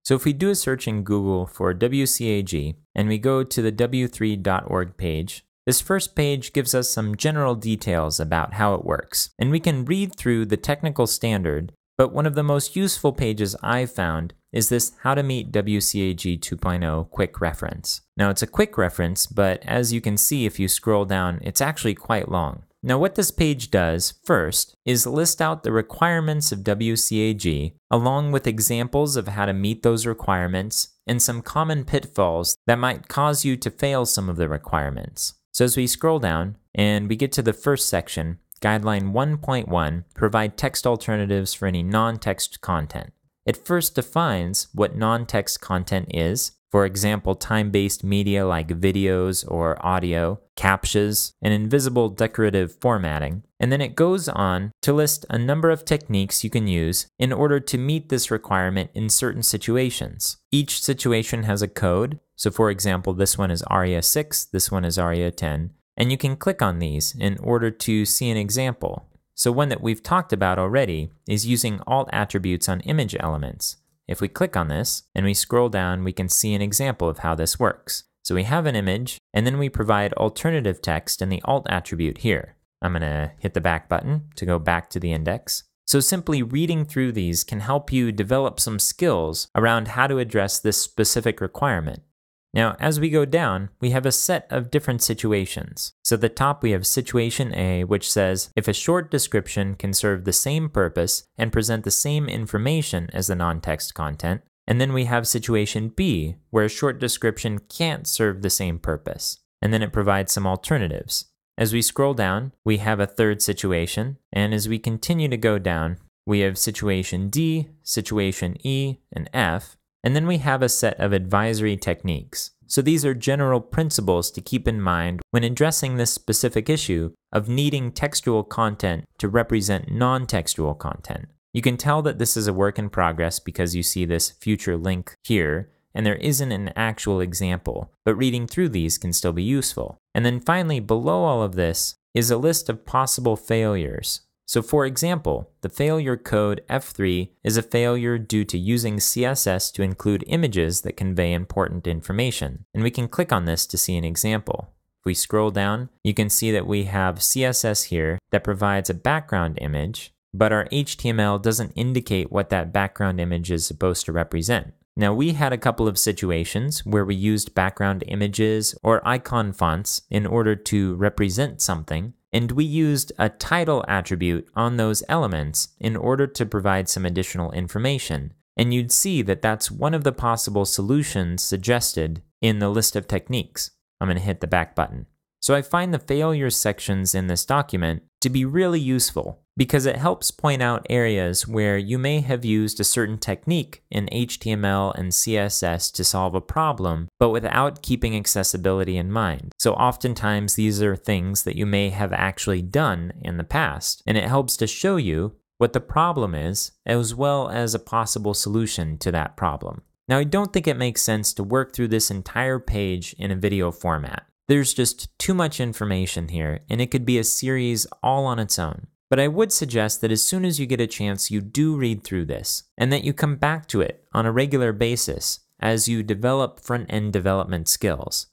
So if we do a search in Google for WCAG and we go to the w3.org page, this first page gives us some general details about how it works, and we can read through the technical standard, but one of the most useful pages I've found is this How to Meet WCAG 2.0 Quick Reference. Now it's a quick reference, but as you can see if you scroll down, it's actually quite long. Now what this page does first is list out the requirements of WCAG along with examples of how to meet those requirements and some common pitfalls that might cause you to fail some of the requirements. So as we scroll down and we get to the first section, Guideline 1.1, provide text alternatives for any non-text content. It first defines what non-text content is, for example, time-based media like videos or audio, captions, and invisible decorative formatting. And then it goes on to list a number of techniques you can use in order to meet this requirement in certain situations. Each situation has a code. So for example, this one is ARIA 6, this one is ARIA 10, and you can click on these in order to see an example. So one that we've talked about already is using alt attributes on image elements. If we click on this and we scroll down, we can see an example of how this works. So we have an image, and then we provide alternative text in the alt attribute here. I'm going to hit the back button to go back to the index. So simply reading through these can help you develop some skills around how to address this specific requirement. Now, as we go down, we have a set of different situations. So at the top we have situation A, which says if a short description can serve the same purpose and present the same information as the non-text content. And then we have situation B, where a short description can't serve the same purpose. And then it provides some alternatives. As we scroll down, we have a third situation. And as we continue to go down, we have situation D, situation E, and F. And then we have a set of advisory techniques. So these are general principles to keep in mind when addressing this specific issue of needing textual content to represent non-textual content. You can tell that this is a work in progress because you see this future link here, and there isn't an actual example, but reading through these can still be useful. And then finally, below all of this is a list of possible failures. So for example, the failure code F3 is a failure due to using CSS to include images that convey important information. And we can click on this to see an example. If we scroll down, you can see that we have CSS here that provides a background image, but our HTML doesn't indicate what that background image is supposed to represent. Now we had a couple of situations where we used background images or icon fonts in order to represent something, and we used a title attribute on those elements in order to provide some additional information. And you'd see that that's one of the possible solutions suggested in the list of techniques. I'm going to hit the back button. So I find the failures sections in this document to be really useful because it helps point out areas where you may have used a certain technique in HTML and CSS to solve a problem, but without keeping accessibility in mind. So oftentimes these are things that you may have actually done in the past, and it helps to show you what the problem is, as well as a possible solution to that problem. Now, I don't think it makes sense to work through this entire page in a video format. There's just too much information here, and it could be a series all on its own. But I would suggest that as soon as you get a chance, you do read through this, and that you come back to it on a regular basis as you develop front-end development skills.